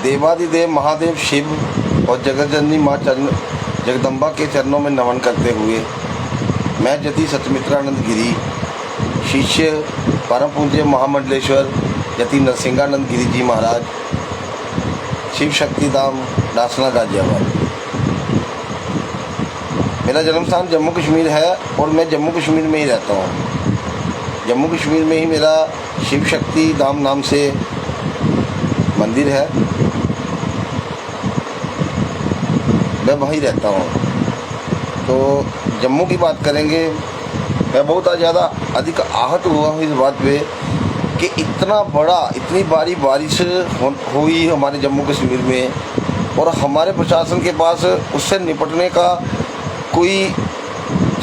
देवादिदेव महादेव शिव और जगतजननी माँ जगदम्बा के चरणों में नमन करते हुए मैं जति सतमित्रानंद गिरी, शिष्य परम पूज्य महामंडलेश्वर जति नरसिंहानंद गिरी जी महाराज, शिव शक्ति धाम डासना गाजियाबाद। मेरा जन्म स्थान जम्मू कश्मीर है और मैं जम्मू कश्मीर में ही रहता हूँ। जम्मू कश्मीर में ही मेरा शिव शक्ति धाम नाम से मंदिर है, मैं वहीं रहता हूँ। तो जम्मू की बात करेंगे, मैं बहुत ज़्यादा अधिक आहत हुआ हूँ इस बात पे कि इतनी भारी बारिश हुई हमारे जम्मू कश्मीर में और हमारे प्रशासन के पास उससे निपटने का कोई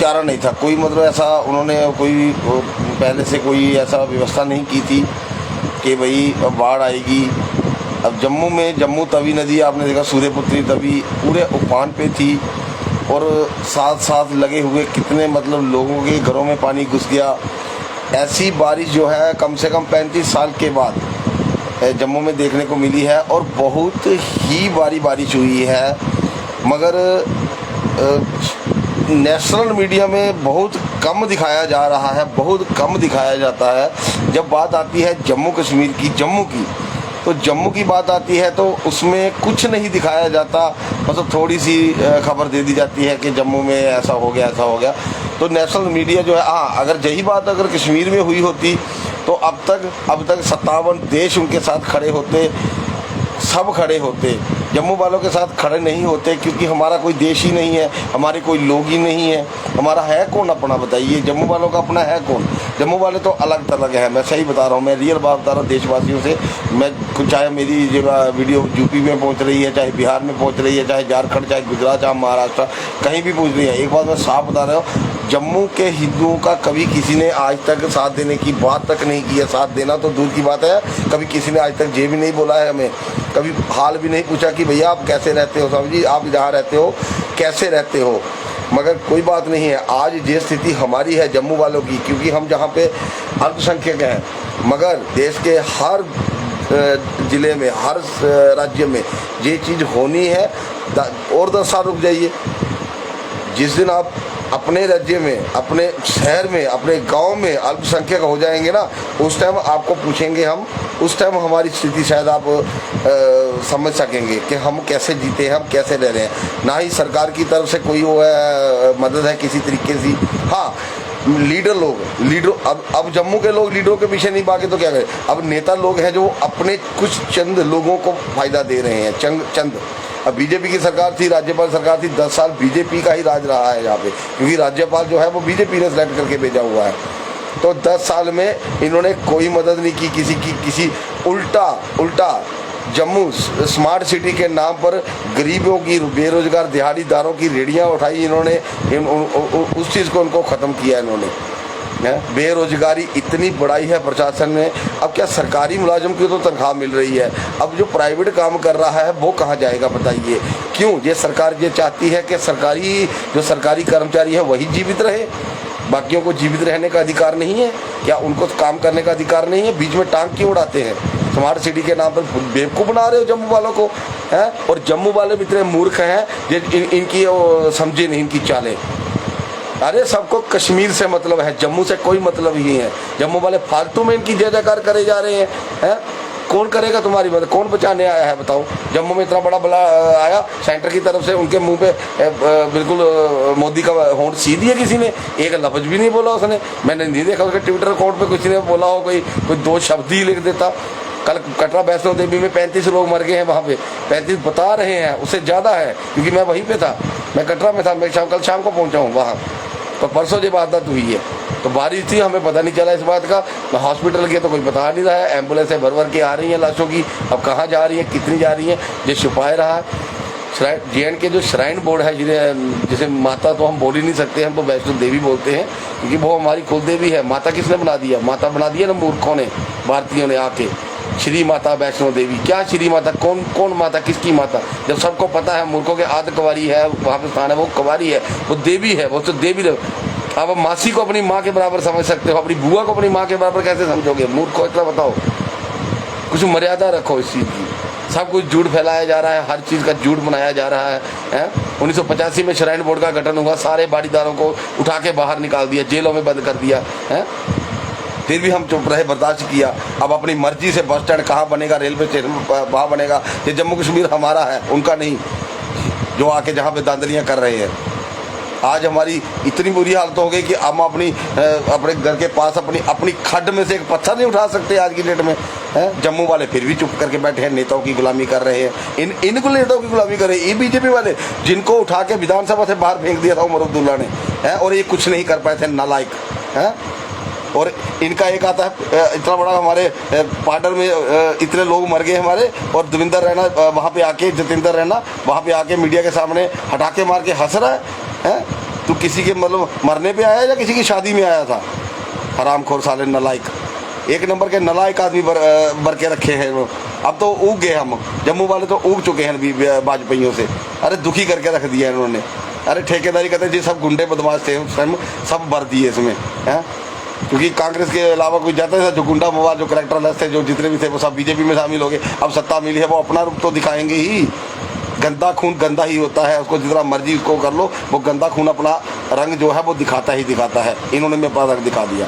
चारा नहीं था। कोई मतलब ऐसा उन्होंने कोई पहले से कोई ऐसा व्यवस्था नहीं की थी कि भाई बाढ़ आएगी। अब जम्मू में जम्मू तवी नदी आपने देखा, सूर्यपुत्री तवी पूरे उफान पे थी और साथ साथ लगे हुए कितने मतलब लोगों के घरों में पानी घुस गया। ऐसी बारिश जो है कम से कम 35 साल के बाद जम्मू में देखने को मिली है और बहुत ही भारी बारिश हुई है। मगर नेशनल मीडिया में बहुत कम दिखाया जा रहा है, बहुत कम दिखाया जाता है। जब बात आती है जम्मू कश्मीर की, तो जम्मू की बात आती है तो उसमें कुछ नहीं दिखाया जाता, बस थोड़ी सी खबर दे दी जाती है कि जम्मू में ऐसा हो गया ऐसा हो गया। तो नेशनल मीडिया जो है, हाँ, अगर यही बात अगर कश्मीर में हुई होती तो अब तक 57 देश उनके साथ खड़े होते, सब खड़े होते। जम्मू वालों के साथ खड़े नहीं होते क्योंकि हमारा कोई देश ही नहीं है, हमारे कोई लोग ही नहीं है। हमारा है कौन अपना, बताइए? जम्मू वालों का अपना है कौन? जम्मू वाले तो अलग थलग है। मैं सही बता रहा हूँ, मैं रियल बात बता रहा हूँ देशवासियों से। मैं चाहे मेरी वीडियो यूपी में पहुँच रही है, चाहे बिहार में पहुँच रही है, चाहे झारखंड, चाहे गुजरात, चाहे महाराष्ट्र, कहीं भी पहुँच रही है, एक बात मैं साफ बता रहा हूँ, जम्मू के हिंदुओं का कभी किसी ने आज तक साथ देने की बात तक नहीं की है। साथ देना तो दूर की बात है, कभी किसी ने आज तक ये भी नहीं बोला है हमें, कभी हाल भी नहीं पूछा कि भैया आप कैसे रहते हो, साहब जी आप जहाँ रहते हो कैसे रहते हो। मगर कोई बात नहीं है, आज ये स्थिति हमारी है जम्मू वालों की, क्योंकि हम जहाँ पे अल्पसंख्यक हैं। मगर देश के हर ज़िले में, हर राज्य में ये चीज़ होनी है। और 10 साल रुक जाइए, जिस दिन आप अपने राज्य में, अपने शहर में, अपने गांव में अल्पसंख्यक हो जाएंगे ना, उस टाइम आपको पूछेंगे हम, उस टाइम हमारी स्थिति शायद आप समझ सकेंगे कि हम कैसे जीते हैं, हम कैसे रह रहे हैं। ना ही सरकार की तरफ से कोई वो मदद है किसी तरीके से। हाँ, लीडर अब जम्मू के लोग लीडरों के पीछे नहीं भागे तो क्या करें। अब नेता लोग हैं जो अपने कुछ चंद लोगों को फायदा दे रहे हैं, चंद। अब बीजेपी की सरकार थी, राज्यपाल सरकार थी, 10 साल बीजेपी का ही राज रहा है यहाँ पे, क्योंकि राज्यपाल जो है वो बीजेपी ने सेलेक्ट करके भेजा हुआ है। तो 10 साल में इन्होंने कोई मदद नहीं की किसी उल्टा जम्मू स्मार्ट सिटी के नाम पर गरीबों की, बेरोजगार दिहाड़ीदारों की रेडियाँ उठाई इन्होंने, उस चीज़ को उनको ख़त्म किया इन्होंने। बेरोजगारी इतनी बढ़ाई है प्रशासन ने। अब क्या सरकारी मुलाजिम की तो तनख्वाह मिल रही है, अब जो प्राइवेट काम कर रहा है वो कहाँ जाएगा, बताइए? क्यों ये सरकार ये चाहती है कि सरकारी कर्मचारी है वही जीवित रहे, बाकियों को जीवित रहने का अधिकार नहीं है? क्या उनको काम करने का अधिकार नहीं है? बीच में टांग क्यों उड़ाते हैं? स्मार्ट सिटी के नाम पर बेवकूफ़ बना रहे हो जम्मू वालों को, हैं? और जम्मू वाले भी इतने मूर्ख हैं इनकी समझे नहीं इनकी चालें। अरे सबको कश्मीर से मतलब है, जम्मू से कोई मतलब ही है। जम्मू वाले फालतू में इनकी जय जयकार करे जा रहे हैं। कौन करेगा तुम्हारी मदद? कौन बचाने आया है बताओ? जम्मू में इतना बड़ा बला आया सेंटर की तरफ से, उनके मुंह पे बिल्कुल मोदी का होंठ सी दिया किसी ने, एक लफ्ज भी नहीं बोला उसने। मैंने नहीं देखा उसके ट्विटर अकाउंट पे किसी ने बोला हो, कोई 2 शब्द ही लिख देता। कल कटरा वैष्णो देवी में 35 लोग मर गए हैं, वहाँ पे 35 बता रहे हैं, उससे ज़्यादा है क्योंकि मैं वहीं पे था, मैं कटरा में था। मैं कल शाम को पहुँचा हूँ वहाँ, तो परसों ये वारदात हुई है। तो बारिश थी, हमें पता नहीं चला इस बात का। हॉस्पिटल के तो कोई बता नहीं रहा है, एम्बुलेंसें भर के आ रही हैं लाशों की, अब कहाँ जा रही हैं, कितनी जा रही हैं, ये छुपाए रहा है। JNK के जो श्राइन बोर्ड है, जिसे माता तो हम बोल ही नहीं सकते, हम तो वैष्णो देवी बोलते हैं क्योंकि वो हमारी कुल देवी है। माता किसने बना दिया? माता बना दिया ना मूर्खों ने, भारतीयों ने आके। श्री माता वैष्णो देवी, क्या श्री माता? कौन माता, किसकी माता? जब सबको पता है मूर्खों के आद कुंवारी है वहाँ पे स्थान है, वो कुंवारी है, वो देवी है, वो तो देवी। अब मासी को अपनी माँ के बराबर समझ सकते हो, अपनी बुआ को अपनी माँ के बराबर कैसे समझोगे? मूर्खों, इतना बताओ, कुछ मर्यादा रखो इस चीज़ की। सब कुछ झूठ फैलाया जा रहा है, हर चीज़ का झूठ बनाया जा रहा है। 1985 में श्राइन बोर्ड का गठन हुआ, सारे बाड़ीदारों को उठा के बाहर निकाल दिया, जेलों में बंद कर दिया है। फिर भी हम चुप रहे, बर्दाश्त किया। अब अपनी मर्जी से बस स्टैंड कहाँ बनेगा, रेलवे स्टेशन वहाँ बनेगा। ये जम्मू कश्मीर हमारा है, उनका नहीं, जो आके जहाँ पे दांदलियाँ कर रहे हैं। आज हमारी इतनी बुरी हालत हो गई कि हम अपने घर के पास अपनी खड्ड में से एक पत्थर नहीं उठा सकते आज की डेट में है। जम्मू वाले फिर भी चुप करके बैठे हैं, नेताओं की गुलामी कर रहे हैं। इनको नेताओं की गुलामी कर रहे हैं, ये बीजेपी वाले जिनको उठा के विधानसभा से बाहर फेंक दिया था उमर अब्दुल्ला ने है, और ये कुछ नहीं कर पाए थे, नालायक है। और इनका एक आता है इतना बड़ा, हमारे पार्डर में इतने लोग मर गए हमारे, और देवेंद्र रैना वहाँ पे आके, जतेंद्र रैना वहाँ पे आके मीडिया के सामने हटाके मार के हंस रहा है। तू किसी के मतलब मरने पे आया या किसी की शादी में आया था? हरामखोर साले, नलायक, एक नंबर के नलायक आदमी बर के रखे हैं वो। अब तो उग गए हम, जम्मू वाले तो उग चुके हैं वाजपेयियों से। अरे दुखी करके रख दिया इन्होंने। अरे ठेकेदारी करते जी, सब गुंडे बदमाश थे उस टाइम, सब भर दिए इसमें है। क्योंकि कांग्रेस के अलावा कोई जाता था, जो गुंडा मवार, जो करेक्टरलेस थे, जो जितने भी थे वो सब बीजेपी में शामिल हो गए। अब सत्ता मिली है, वो अपना रूप तो दिखाएंगे ही। गंदा खून गंदा ही होता है, उसको जितना मर्जी उसको कर लो, वो गंदा खून अपना रंग जो है वो दिखाता ही दिखाता है। इन्होंने मेरे पास रंग दिखा दिया।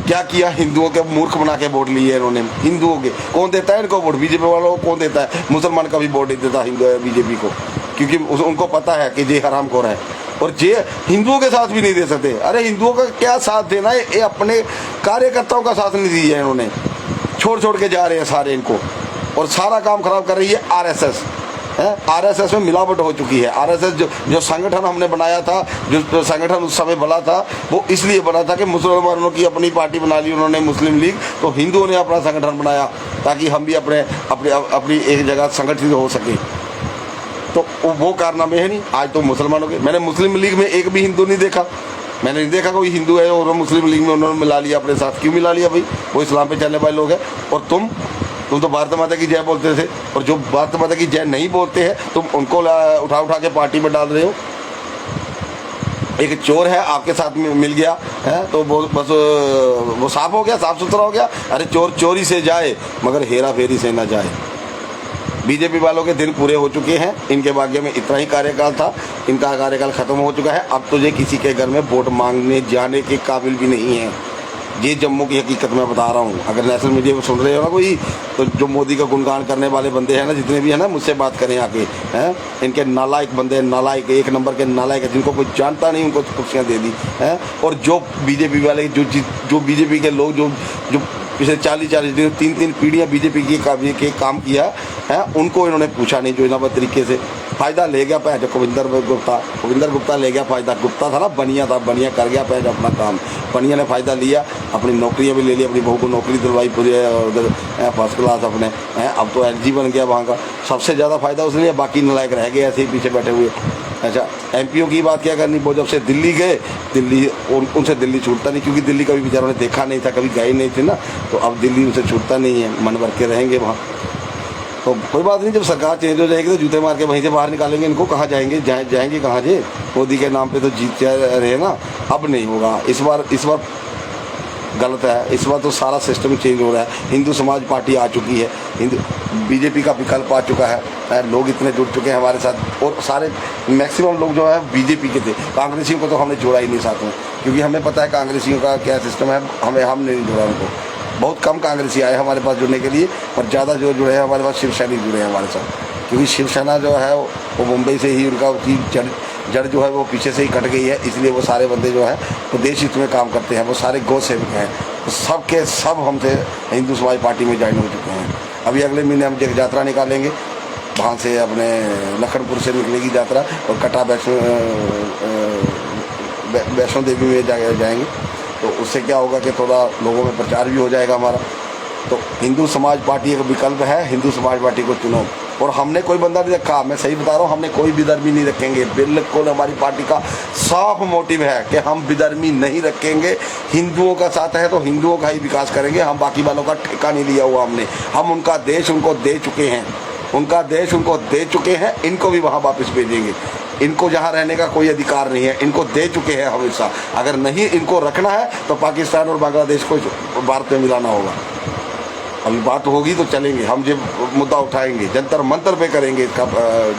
क्या किया, हिंदुओं के मूर्ख बना के वोट लिए इन्होंने। हिंदुओं के कौन देता है इनको वोट? बीजेपी वालों को कौन देता है? मुसलमान का भी वोट नहीं देता हिंदू बीजेपी को, क्योंकि उनको पता है कि ये हरामखोर है, और ये हिंदुओं के साथ भी नहीं दे सकते। अरे हिंदुओं का क्या साथ देना है, ये अपने कार्यकर्ताओं का साथ नहीं दिया इन्होंने, छोड़ के जा रहे हैं सारे इनको, और सारा काम खराब कर रही है आरएसएस है। आरएसएस में मिलावट हो चुकी है। आरएसएस जो संगठन हमने बनाया था, जो संगठन उस समय बना था, वो इसलिए बना था कि मुसलमानों की अपनी पार्टी बना ली उन्होंने, मुस्लिम लीग, तो हिंदुओं ने अपना संगठन बनाया ताकि हम भी अपनी एक जगह संगठित हो सके। तो वो कारनामे है नहीं। आज तो मुसलमानों के, मैंने मुस्लिम लीग में एक भी हिंदू नहीं देखा, मैंने नहीं देखा कोई हिंदू है और मुस्लिम लीग में उन्होंने मिला लिया अपने साथ। क्यों मिला लिया भाई? वो इस्लाम पे चलने वाले लोग हैं। और तुम तो भारत माता की जय बोलते थे, और जो भारत माता की जय नहीं बोलते हैं तुम उनको उठा के पार्टी में डाल रहे हो। एक चोर है आपके साथ में मिल गया है तो बस वो साफ हो गया, साफ सुथरा हो गया। अरे चोर चोरी से जाए मगर हेरा फेरी से ना जाए। बीजेपी वालों के दिन पूरे हो चुके हैं, इनके भाग्य में इतना ही कार्यकाल था, इनका कार्यकाल खत्म हो चुका है। अब तो ये किसी के घर में वोट मांगने जाने के काबिल भी नहीं है। ये जम्मू की हकीकत मैं बता रहा हूँ। अगर नेशनल मीडिया में सुन रहे हो ना कोई, तो जो मोदी का गुणगान करने वाले बंदे हैं ना, जितने भी हैं ना, मुझसे बात करें आके हैं। इनके नालायक बंदे, नालायक, एक नंबर के नालायक है, जिनको कोई जानता नहीं उनको कुर्सियाँ दे दी हैं। और जो बीजेपी वाले, जो बीजेपी के लोग जो पिछले 40 दिन 3 पीढ़ियाँ बीजेपी के काम किया है, उनको इन्होंने पूछा नहीं। जो इन्होंने तरीके से फ़ायदा ले गया पैज गोविंदर गुप्ता ले गया फ़ायदा। गुप्ता था ना, बनिया था, बनिया कर गया पैज अपना काम। बनिया ने फ़ायदा लिया, अपनी नौकरियाँ भी ले ली, अपनी बहू को नौकरी दिलवाई पूरी उधर फर्स्ट क्लास अपने हैं। अब तो एलजी बन गया वहाँ का, सबसे ज़्यादा फ़ायदा उसने लिया, बाकी नालायक रह गए ऐसे ही पीछे बैठे हुए। अच्छा, एमपीओ की बात क्या करनी, वो जब से दिल्ली गए, दिल्ली उनसे दिल्ली छूटता नहीं, क्योंकि दिल्ली कभी बेचारों ने देखा नहीं था, कभी गए नहीं थे ना, तो अब दिल्ली उनसे छूटता नहीं है, मन भर के रहेंगे वहाँ। तो कोई बात नहीं, जब सरकार चेंज हो जाएगी तो जूते मार के वहीं से बाहर निकालेंगे इनको। कहाँ जाएंगे, जाएंगे कहाँ जे? मोदी के नाम पे तो जीत रहे ना। अब नहीं होगा, इस बार गलत है। इस बार तो सारा सिस्टम चेंज हो रहा है। हिंदू समाज पार्टी आ चुकी है, हिंदू बीजेपी का विकल्प आ चुका है। लोग इतने जुड़ चुके हैं हमारे साथ, और सारे मैक्सिमम लोग जो है बीजेपी के थे। कांग्रेसियों को तो हमने जोड़ा ही नहीं साथ में, क्योंकि हमें पता है कांग्रेसियों का क्या सिस्टम है। हमने नहीं जोड़ा उनको। बहुत कम कांग्रेसी आए हमारे पास जुड़ने के लिए, और ज़्यादा जो जुड़े हैं हमारे पास शिवसेना जुड़े हैं हमारे साथ, क्योंकि शिवसेना जो है वो मुंबई से ही उनका जड़ जो है वो पीछे से ही कट गई है। इसलिए वो सारे बंदे जो हैं वो देश हित में काम करते हैं, वो सारे गौ सेवक हैं, तो सब के सब हमसे हिंदू समाज पार्टी में ज्वाइन हो चुके हैं। अभी अगले महीने हम एक यात्रा निकालेंगे, वहाँ से अपने लखनपुर से निकलेगी यात्रा, और कटरा वैष्णो देवी में जाएंगे। तो उससे क्या होगा कि थोड़ा लोगों में प्रचार भी हो जाएगा हमारा। तो हिंदू समाज पार्टी एक विकल्प है, हिंदू समाज पार्टी को चुनो। और हमने कोई बंदा नहीं रखा, मैं सही बता रहा हूँ, हमने कोई विधर्मी नहीं रखेंगे। बिल्कुल हमारी पार्टी का साफ मोटिव है कि हम विधर्मी नहीं रखेंगे। हिंदुओं का साथ है तो हिंदुओं का ही विकास करेंगे, हम बाकी वालों का ठेका नहीं लिया हुआ हमने। हम उनका देश उनको दे चुके हैं, उनका देश उनको दे चुके हैं, इनको भी वहाँ वापस भेजेंगे। इनको जहाँ रहने का कोई अधिकार नहीं है, इनको दे चुके हैं हमेशा। अगर नहीं इनको रखना है तो पाकिस्तान और बांग्लादेश को भारत में मिलाना होगा। अभी बात होगी तो चलेंगे, हम जो मुद्दा उठाएंगे जंतर मंतर पे करेंगे, इसका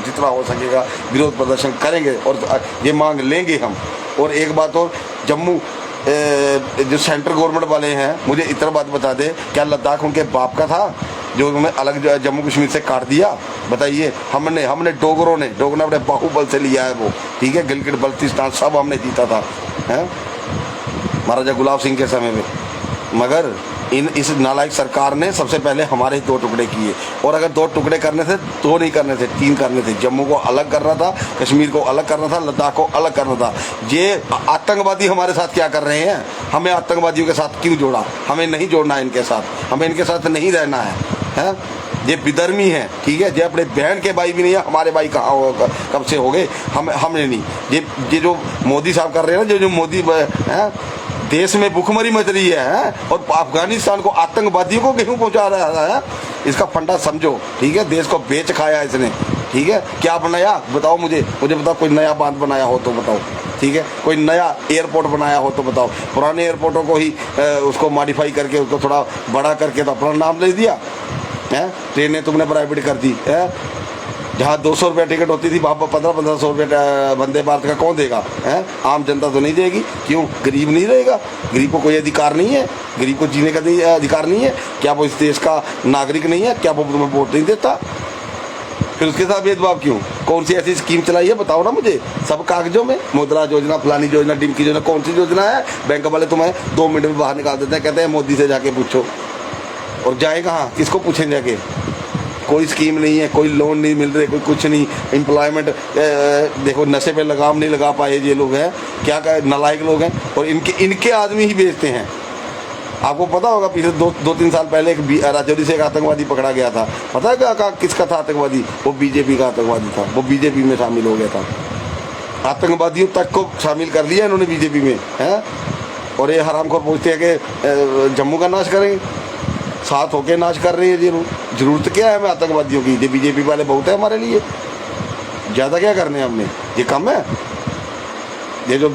जितना हो सकेगा विरोध प्रदर्शन करेंगे और ये मांग लेंगे हम। और एक बात और, जम्मू जो सेंट्रल गवर्नमेंट वाले हैं, मुझे इतना बात बता दे, क्या लद्दाख उनके बाप का था जो उन्होंने अलग जम्मू कश्मीर से काट दिया? बताइए। हमने डोगरों ने अपने बाहुबल से लिया है वो, ठीक है, गिलगित बल्तिस्तान सब हमने जीता था, हैं, महाराजा गुलाब सिंह के समय में। मगर इस नालायक सरकार ने सबसे पहले हमारे 2 टुकड़े किए, और अगर 2 टुकड़े करने थे 2 नहीं करने थे, 3 करने थे। जम्मू को अलग करना था, कश्मीर को अलग करना था, लद्दाख को अलग करना था। ये आतंकवादी हमारे साथ क्या कर रहे हैं? हमें आतंकवादियों के साथ क्यों जोड़ा? हमें नहीं जोड़ना है इनके साथ, हमें इनके साथ नहीं रहना है। ये विधर्मी है, ठीक है, ये अपने बहन के भाई भी नहीं है, हमारे भाई कहाँ हो, कब से हो गए? हमने नहीं। ये जो मोदी साहब कर रहे हैं ना, जो मोदी है, देश में भूखमरी मच रही है, और अफगानिस्तान को आतंकवादियों को गेहूं पहुंचा रहा है, इसका फंडा समझो, ठीक है। देश को बेच खाया इसने, ठीक है। क्या बनाया बताओ मुझे बताओ, कोई नया बांध बनाया हो तो बताओ, ठीक है, कोई नया एयरपोर्ट बनाया हो तो बताओ। पुराने एयरपोर्टों को ही उसको मॉडिफाई करके उसको थोड़ा बड़ा करके तो अपना नाम ले दिया है। ट्रेनें तुमने प्राइवेट कर दी है, जहाँ 200 रुपये टिकट होती थी वहाँ पर 1500 रुपये वंदे भारत का कौन देगा? है, आम जनता तो नहीं देगी। क्यों? गरीब नहीं रहेगा, गरीब को कोई अधिकार नहीं है, गरीब को जीने का अधिकार नहीं है। क्या वो इस देश का नागरिक नहीं है? क्या वो तुम्हें वोट नहीं देता? फिर उसके साथ भेदभाव क्यों? कौन सी ऐसी स्कीम चलाई है बताओ ना मुझे। सब कागजों में, मुद्रा योजना, फलानी योजना, डिमकी योजना, कौन सी योजना है? बैंक वाले तुम्हें 2 मिनट में बाहर निकाल देते हैं, कहते हैं मोदी से जाके पूछो। और जाए कहाँ? किसको पूछें जाके? कोई स्कीम नहीं है, कोई लोन नहीं मिल रहे, कोई कुछ नहीं। एम्प्लॉयमेंट देखो, नशे पे लगाम नहीं लगा पाए ये लोग हैं, क्या नालायक लोग हैं, और इनके आदमी ही बेचते हैं। आपको पता होगा पिछले 2-3 साल पहले एक राजौरी से एक आतंकवादी पकड़ा गया था। पता है क्या किसका था आतंकवादी? वो बीजेपी का आतंकवादी था, वो बीजेपी में शामिल हो गया था। आतंकवादियों तक को शामिल कर लिया इन्होंने बीजेपी में, है। और ये हरामखोर पूछते हैं कि जम्मू का नाश करेंगे, साथ होके नाश कर रही है जी। जरूरत क्या है हमें आतंकवादियों की? ये बीजेपी वाले बहुत है हमारे लिए, ज़्यादा क्या करने हैं हमने? ये कम है? ये जो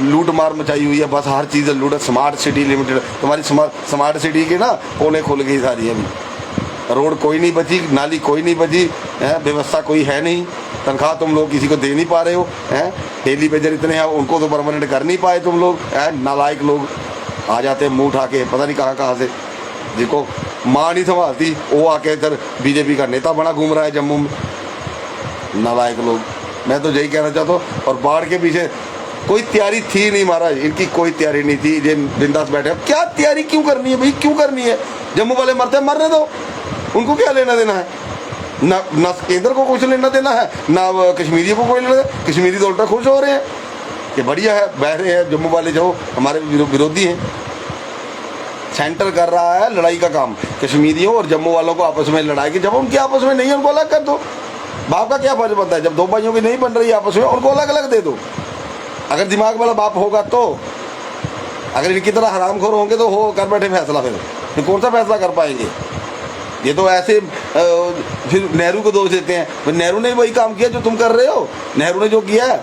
लूट मार मचाई हुई है, बस हर चीज़ लूट। स्मार्ट सिटी लिमिटेड, तुम्हारी स्मार्ट सिटी की ना पोलें खुल गई सारी। अभी रोड कोई नहीं बची, नाली कोई नहीं बची है, व्यवस्था कोई है नहीं। तनख्वाह तुम लोग किसी को दे नहीं पा रहे हो, हैं। डेली वेजर इतने हैं, उनको तो परमानेंट कर नहीं पाए तुम लोग, हैं। नालायक लोग आ जाते हैं मुँह उठा के, पता नहीं कहाँ से, जिसको माँ नहीं संभालती वो आके इधर बीजेपी का नेता बना घूम रहा है जम्मू में। नालायक लोग। मैं तो यही कहना चाहता हूँ। और बाढ़ के पीछे कोई तैयारी थी नहीं महाराज, इनकी कोई तैयारी नहीं थी, ये बिंदास बैठे। अब क्या तैयारी क्यों करनी है भाई, क्यों करनी है? जम्मू वाले मरते हैं, मरने दो, उनको क्या लेना देना है? ना केंद्र को कुछ लेना देना है, ना कश्मीरियों को कोई लेना देना। कश्मीरी तो उल्टा खुश हो रहे हैं कि बढ़िया है, बह रहे हैं। जम्मू वाले जो हमारे विरोधी हैं, सेंटर कर रहा है लड़ाई का काम, कश्मीरियों और जम्मू वालों को आपस में लड़ाई की। जब उनकी आपस में नहीं है, उनको अलग कर दो। बाप का क्या फर्ज बनता है? जब 2 भाइयों की नहीं बन रही आपस में, उनको अलग अलग दे दो। अगर दिमाग वाला बाप होगा तो, अगर इनकी तरह हरामखोर होंगे तो हो कर बैठे फैसला। फिर कौन सा फैसला कर पाएंगे? ये तो ऐसे फिर नेहरू को दोष देते हैं। नेहरू ने वही काम किया जो तुम कर रहे हो। नेहरू ने जो किया है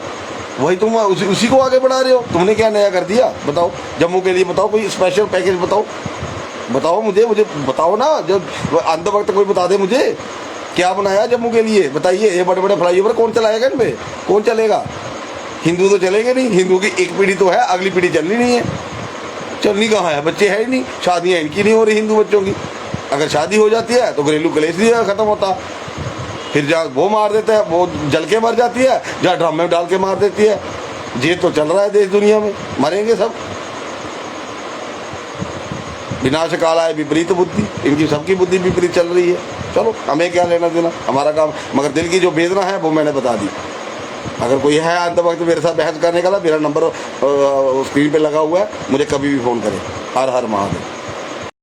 वही तुम उसी को आगे बढ़ा रहे हो। तुमने क्या नया कर दिया बताओ? जम्मू के लिए बताओ, कोई स्पेशल पैकेज बताओ मुझे बताओ ना। जब अंत वक्त कोई बता दे मुझे क्या बनाया जम्मू के लिए, बताइए। ये बड़े बड़े फ्लाईओवर कौन चलाएगा? इनमें कौन चलेगा? हिंदू तो चलेंगे नहीं। हिंदू की एक पीढ़ी तो है, अगली पीढ़ी चलनी नहीं है। चलनी कहाँ है? बच्चे है ही नहीं, शादियाँ इनकी नहीं हो रही हिंदू बच्चों की। अगर शादी हो जाती है तो घरेलू कलेश भी खत्म होता। फिर जहाँ वो मार देते हैं, वो जल के मर जाती है, जहाँ ड्रम में डाल के मार देती है। ये तो चल रहा है देश दुनिया में, मरेंगे सब। विनाश काल आए विपरीत बुद्धि, इनकी सबकी बुद्धि विपरीत चल रही है। चलो हमें क्या लेना देना, हमारा काम। मगर दिल की जो वेदना है वो मैंने बता दी। अगर कोई है अंत वक्त मेरे साथ बहस करने का, मेरा नंबर स्क्रीन पे लगा हुआ है, मुझे कभी भी फ़ोन करें। हर हर महादेव।